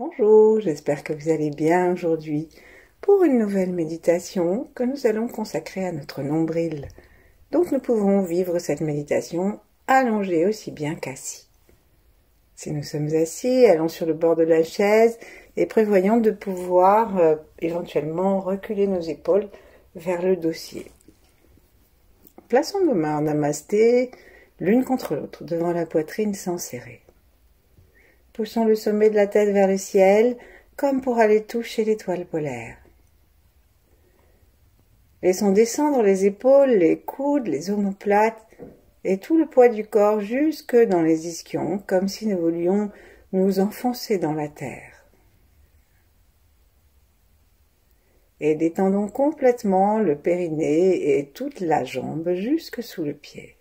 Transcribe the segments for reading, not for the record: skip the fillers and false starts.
Bonjour, j'espère que vous allez bien aujourd'hui pour une nouvelle méditation que nous allons consacrer à notre nombril. Donc nous pouvons vivre cette méditation allongée aussi bien qu'assis. Si nous sommes assis, allons sur le bord de la chaise et prévoyons de pouvoir éventuellement reculer nos épaules vers le dossier. Plaçons nos mains en namasté, l'une contre l'autre, devant la poitrine sans serrer. Poussons le sommet de la tête vers le ciel, comme pour aller toucher l'étoile polaire. Laissons descendre les épaules, les coudes, les omoplates et tout le poids du corps jusque dans les ischions, comme si nous voulions nous enfoncer dans la terre. Et détendons complètement le périnée et toute la jambe jusque sous le pied.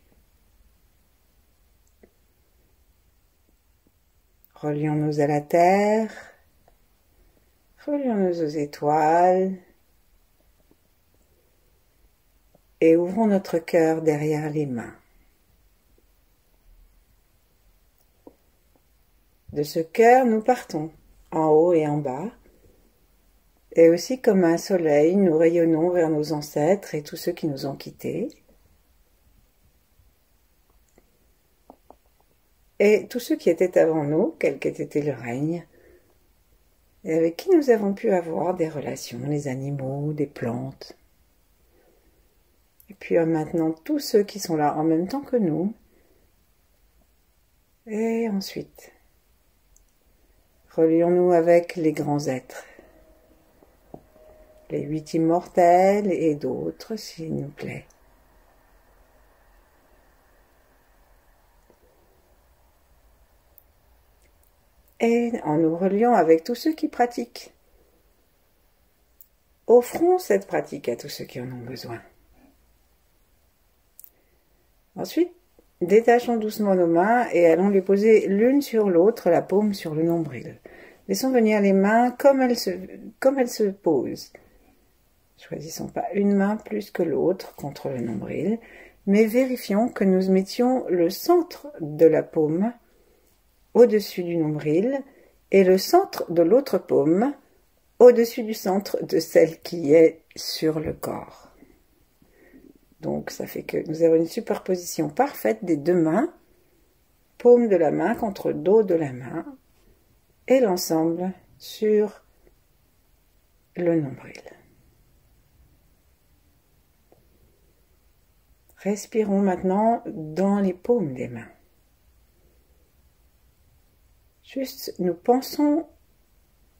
Relions-nous à la terre, relions-nous aux étoiles et ouvrons notre cœur derrière les mains. De ce cœur, nous partons, en haut et en bas, et aussi comme un soleil, nous rayonnons vers nos ancêtres et tous ceux qui nous ont quittés, et tous ceux qui étaient avant nous, quel qu'ait été le règne, et avec qui nous avons pu avoir des relations, les animaux, des plantes. Et puis maintenant, tous ceux qui sont là en même temps que nous. Et ensuite, relions-nous avec les grands êtres, les 8 immortels et d'autres, s'il nous plaît. Et en nous reliant avec tous ceux qui pratiquent. Offrons cette pratique à tous ceux qui en ont besoin. Ensuite, détachons doucement nos mains et allons les poser l'une sur l'autre, la paume sur le nombril. Laissons venir les mains comme elles se posent. Choisissons pas une main plus que l'autre contre le nombril, mais vérifions que nous mettions le centre de la paume au-dessus du nombril et le centre de l'autre paume au-dessus du centre de celle qui est sur le corps. Donc ça fait que nous avons une superposition parfaite des deux mains, paume de la main contre dos de la main et l'ensemble sur le nombril. Respirons maintenant dans les paumes des mains. Juste, nous pensons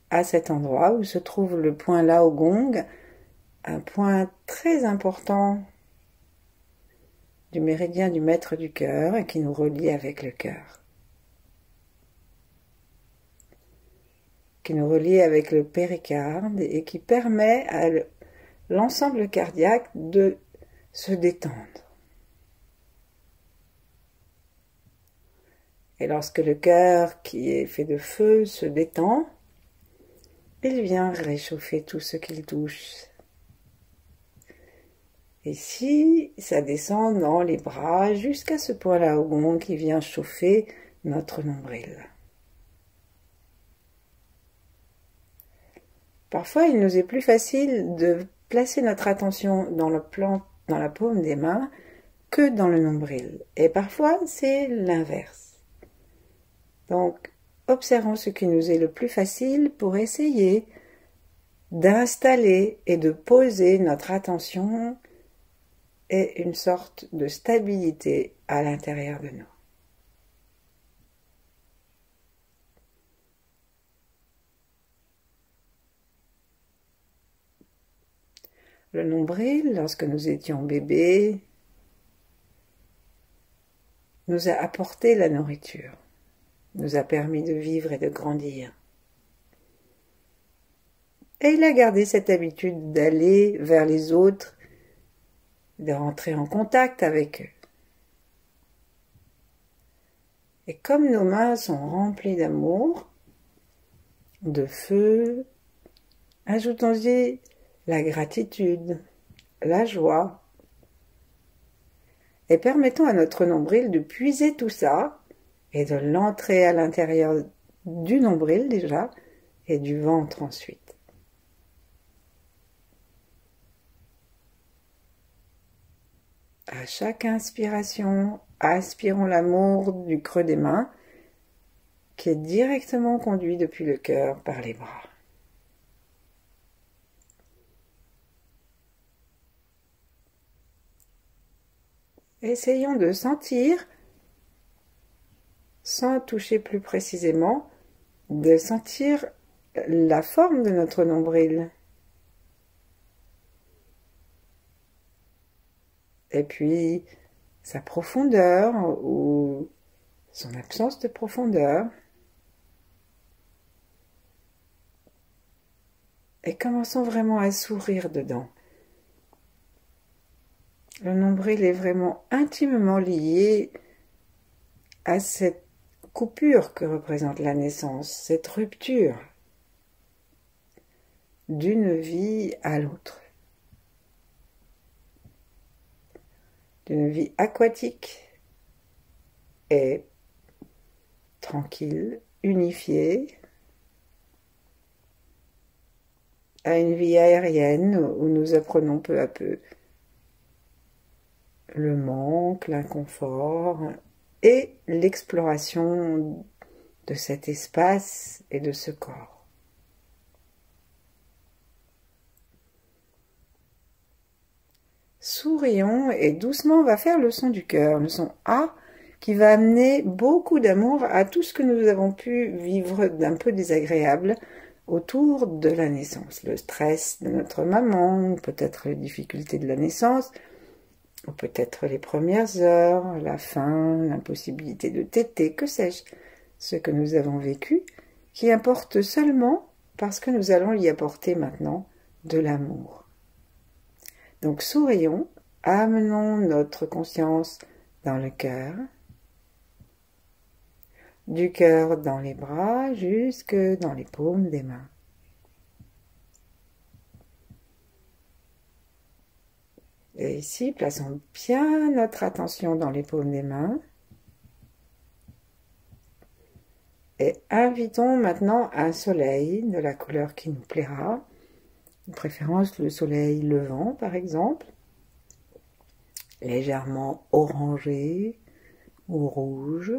à cet endroit où se trouve le point Lao Gong, un point très important du méridien du maître du cœur et qui nous relie avec le cœur, qui nous relie avec le péricarde et qui permet à l'ensemble cardiaque de se détendre. Et lorsque le cœur, qui est fait de feu, se détend, il vient réchauffer tout ce qu'il touche. Et si ça descend dans les bras jusqu'à ce point-là au gond qui vient chauffer notre nombril. Parfois, il nous est plus facile de placer notre attention dans la paume des mains que dans le nombril. Et parfois, c'est l'inverse. Donc, observons ce qui nous est le plus facile pour essayer d'installer et de poser notre attention et une sorte de stabilité à l'intérieur de nous. Le nombril, lorsque nous étions bébés, nous a apporté la nourriture, nous a permis de vivre et de grandir. Et il a gardé cette habitude d'aller vers les autres, de rentrer en contact avec eux. Et comme nos mains sont remplies d'amour, de feu, ajoutons-y la gratitude, la joie, et permettons à notre nombril de puiser tout ça et de l'entrer à l'intérieur du nombril déjà, et du ventre ensuite. À chaque inspiration, aspirons l'amour du creux des mains qui est directement conduit depuis le cœur par les bras. Essayons de sentir, sans toucher plus précisément, de sentir la forme de notre nombril. Et puis sa profondeur ou son absence de profondeur. Et commençons vraiment à sourire dedans. Le nombril est vraiment intimement lié à cette coupure que représente la naissance, cette rupture d'une vie à l'autre. D'une vie aquatique et tranquille, unifiée, à une vie aérienne où nous apprenons peu à peu le manque, l'inconfort et l'exploration de cet espace et de ce corps. Sourions et doucement on va faire le son du cœur, le son A qui va amener beaucoup d'amour à tout ce que nous avons pu vivre d'un peu désagréable autour de la naissance. Le stress de notre maman, peut-être les difficultés de la naissance, ou peut-être les premières heures, la faim, l'impossibilité de téter, que sais-je, ce que nous avons vécu, qui importe seulement parce que nous allons y apporter maintenant de l'amour. Donc sourions, amenons notre conscience dans le cœur, du cœur dans les bras jusque dans les paumes des mains. Et ici, plaçons bien notre attention dans les paumes des mains et invitons maintenant un soleil de la couleur qui nous plaira, de préférence le soleil levant par exemple, légèrement orangé ou rouge.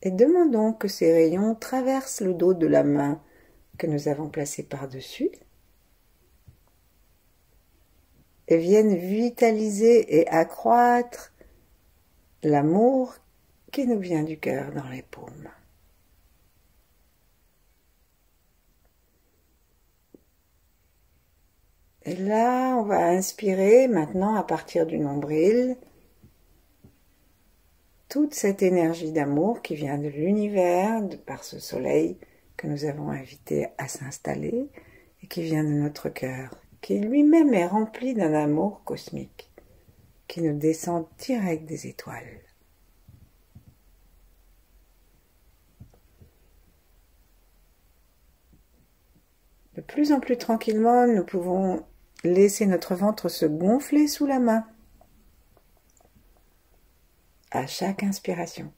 Et demandons que ces rayons traversent le dos de la main que nous avons placée par-dessus et viennent vitaliser et accroître l'amour qui nous vient du cœur dans les paumes. Et là, on va inspirer maintenant à partir du nombril toute cette énergie d'amour qui vient de l'univers, par ce soleil que nous avons invité à s'installer et qui vient de notre cœur, qui lui-même est rempli d'un amour cosmique, qui nous descend direct des étoiles. De plus en plus tranquillement, nous pouvons laisser notre ventre se gonfler sous la main à chaque inspiration.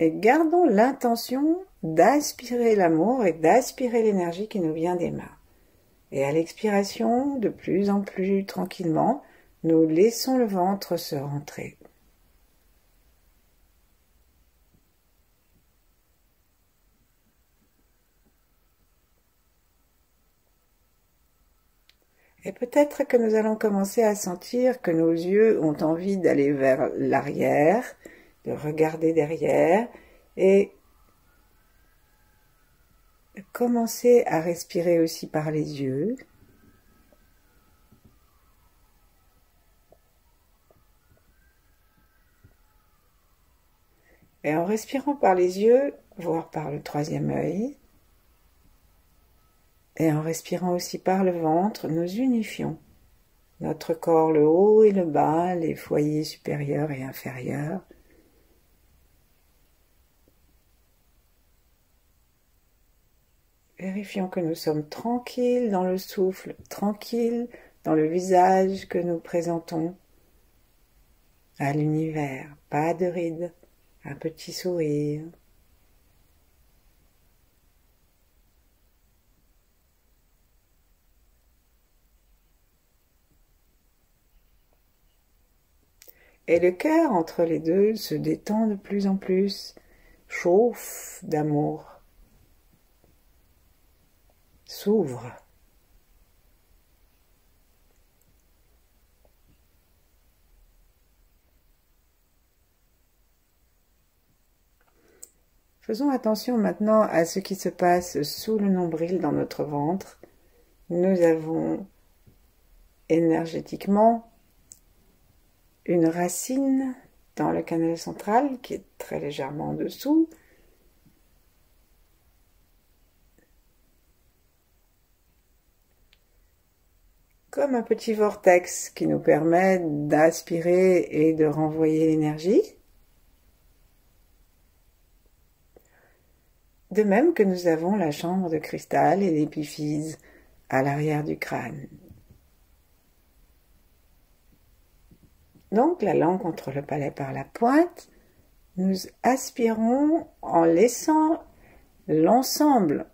Et gardons l'intention d'aspirer l'amour et d'aspirer l'énergie qui nous vient des mains. Et à l'expiration, de plus en plus tranquillement, nous laissons le ventre se rentrer. Et peut-être que nous allons commencer à sentir que nos yeux ont envie d'aller vers l'arrière, de regarder derrière et de commencer à respirer aussi par les yeux. Et en respirant par les yeux, voire par le troisième œil, et en respirant aussi par le ventre, nous unifions notre corps, le haut et le bas, les foyers supérieurs et inférieurs. Vérifions que nous sommes tranquilles dans le souffle, tranquilles dans le visage que nous présentons à l'univers, pas de rides, un petit sourire. Et le cœur entre les deux se détend de plus en plus, chauffe d'amour, s'ouvre. Faisons attention maintenant à ce qui se passe sous le nombril dans notre ventre. Nous avons énergétiquement une racine dans le canal central qui est très légèrement en dessous. Comme un petit vortex qui nous permet d'aspirer et de renvoyer l'énergie. De même que nous avons la chambre de cristal et l'épiphyse à l'arrière du crâne. Donc la langue contre le palais par la pointe, nous aspirons en laissant l'ensemble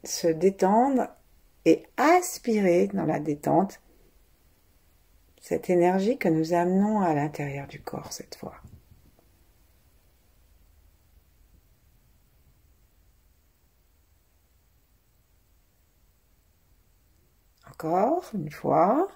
se détendre et aspirer dans la détente cette énergie que nous amenons à l'intérieur du corps cette fois. Encore une fois.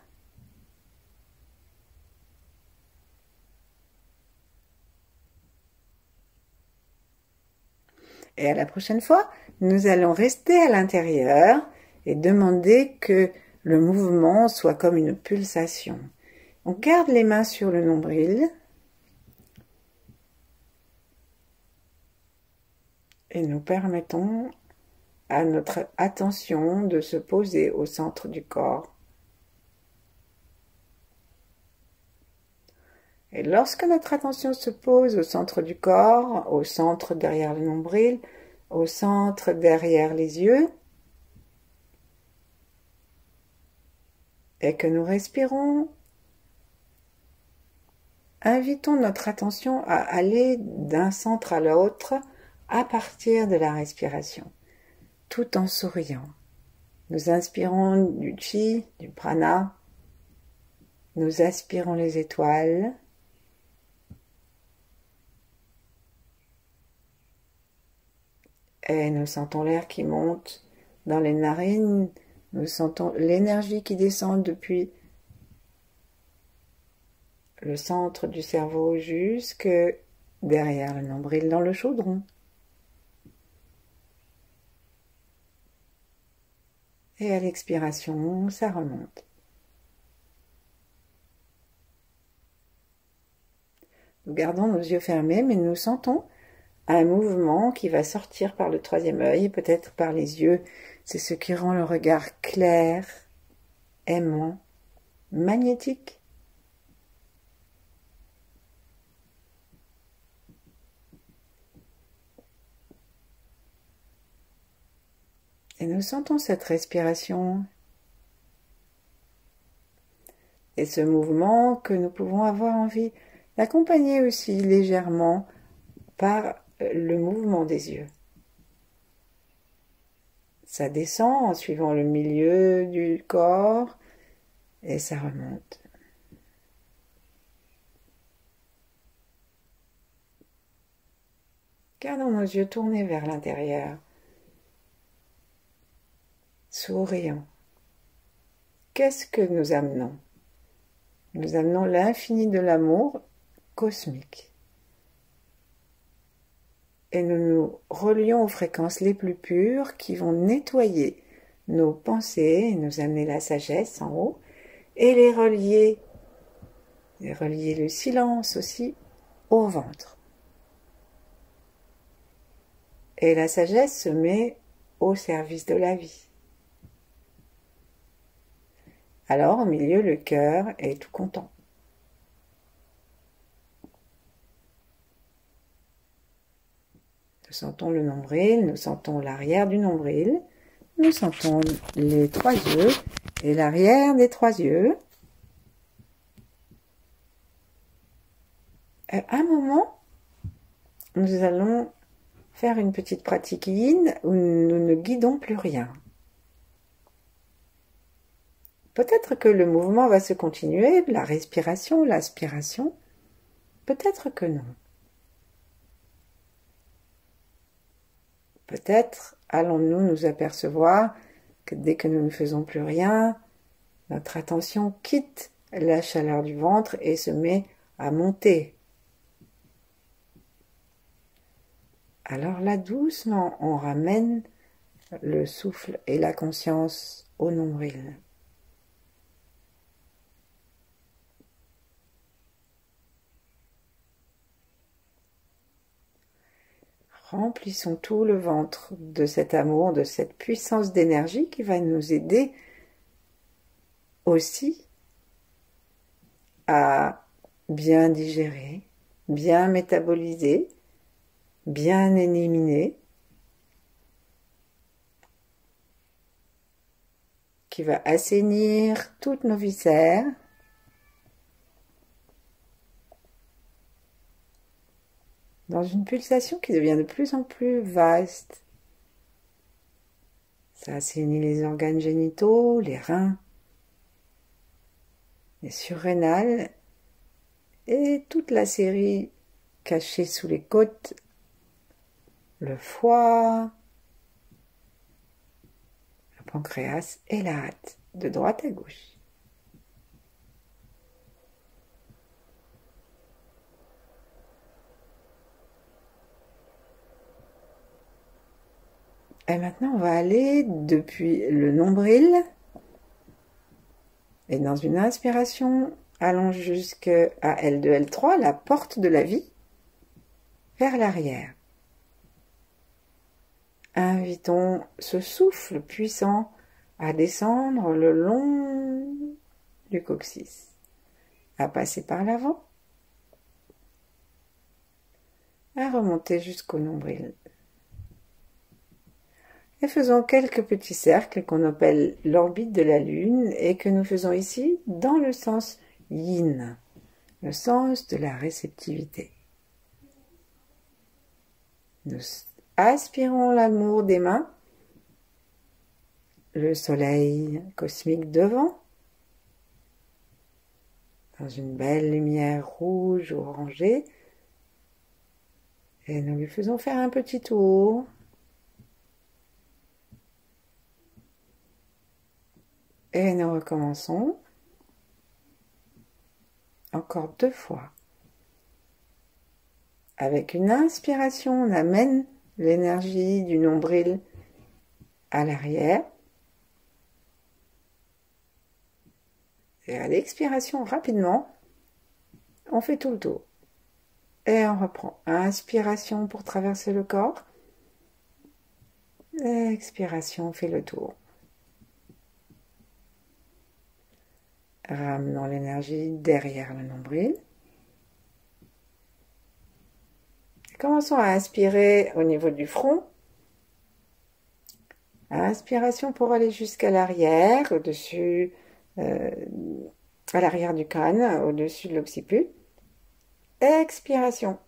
Et à la prochaine fois, nous allons rester à l'intérieur et demander que le mouvement soit comme une pulsation. On garde les mains sur le nombril et nous permettons à notre attention de se poser au centre du corps. Et lorsque notre attention se pose au centre du corps, au centre derrière le nombril, au centre derrière les yeux, et que nous respirons, invitons notre attention à aller d'un centre à l'autre à partir de la respiration, tout en souriant. Nous inspirons du chi, du prana, nous aspirons les étoiles, et nous sentons l'air qui monte dans les narines, nous sentons l'énergie qui descend depuis le centre du cerveau jusque derrière le nombril dans le chaudron. Et à l'expiration, ça remonte. Nous gardons nos yeux fermés, mais nous sentons un mouvement qui va sortir par le troisième œil, peut-être par les yeux. C'est ce qui rend le regard clair, aimant, magnétique. Et nous sentons cette respiration et ce mouvement que nous pouvons avoir envie d'accompagner aussi légèrement par le mouvement des yeux. Ça descend en suivant le milieu du corps et ça remonte. Gardons nos yeux tournés vers l'intérieur. Souriant. Qu'est-ce que nous amenons? Nous amenons l'infini de l'amour cosmique. Et nous nous relions aux fréquences les plus pures qui vont nettoyer nos pensées et nous amener la sagesse en haut et les relier le silence aussi au ventre. Et la sagesse se met au service de la vie. Alors, au milieu, le cœur est tout content. Nous sentons le nombril, nous sentons l'arrière du nombril, nous sentons les trois yeux et l'arrière des trois yeux. À un moment, nous allons faire une petite pratique yin où nous ne guidons plus rien. Peut-être que le mouvement va se continuer, la respiration, l'aspiration. Peut-être que non. Peut-être allons-nous nous apercevoir que dès que nous ne faisons plus rien, notre attention quitte la chaleur du ventre et se met à monter. Alors là, doucement, on ramène le souffle et la conscience au nombril. Remplissons tout le ventre de cet amour, de cette puissance d'énergie qui va nous aider aussi à bien digérer, bien métaboliser, bien éliminer, qui va assainir toutes nos viscères, dans une pulsation qui devient de plus en plus vaste. Ça assainit les organes génitaux, les reins, les surrénales et toute la série cachée sous les côtes, le foie, le pancréas et la rate, de droite à gauche. Et maintenant, on va aller depuis le nombril et dans une inspiration, allons jusqu'à L2, L3, la porte de la vie, vers l'arrière. Invitons ce souffle puissant à descendre le long du coccyx, à passer par l'avant, à remonter jusqu'au nombril. Et faisons quelques petits cercles qu'on appelle l'orbite de la Lune et que nous faisons ici dans le sens yin, le sens de la réceptivité. Nous aspirons l'amour des mains, le soleil cosmique devant, dans une belle lumière rouge ou orangée, et nous lui faisons faire un petit tour. Et nous recommençons. Encore 2 fois. Avec une inspiration, on amène l'énergie du nombril à l'arrière. Et à l'expiration, rapidement, on fait tout le tour. Et on reprend. Inspiration pour traverser le corps. Expiration, on fait le tour. Ramenons l'énergie derrière le nombril. Commençons à inspirer au niveau du front. Inspiration pour aller jusqu'à l'arrière, au-dessus, à l'arrière du crâne, au-dessus de l'occiput. Expiration.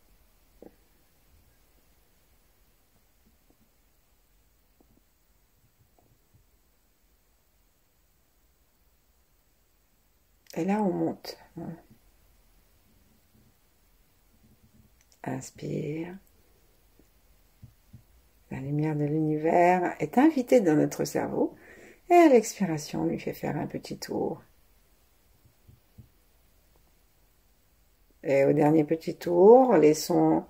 Et là, on monte. Inspire. La lumière de l'univers est invitée dans notre cerveau. Et à l'expiration, on lui fait faire un petit tour. Et au dernier petit tour, laissons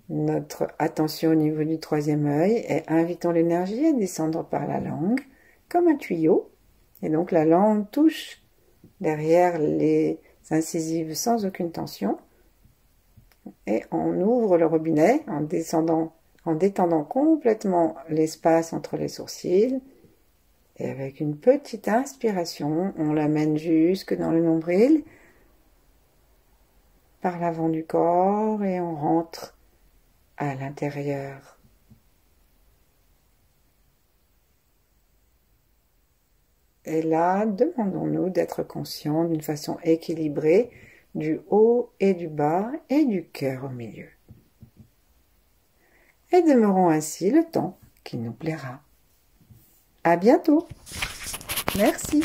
notre attention au niveau du 3e œil et invitons l'énergie à descendre par la langue, comme un tuyau. Et donc la langue touche derrière les incisives sans aucune tension. Et on ouvre le robinet en détendant complètement l'espace entre les sourcils. Et avec une petite inspiration, on l'amène jusque dans le nombril, par l'avant du corps, et on rentre à l'intérieur. Et là, demandons-nous d'être conscients d'une façon équilibrée du haut et du bas et du cœur au milieu. Et demeurons ainsi le temps qui nous plaira. À bientôt. Merci.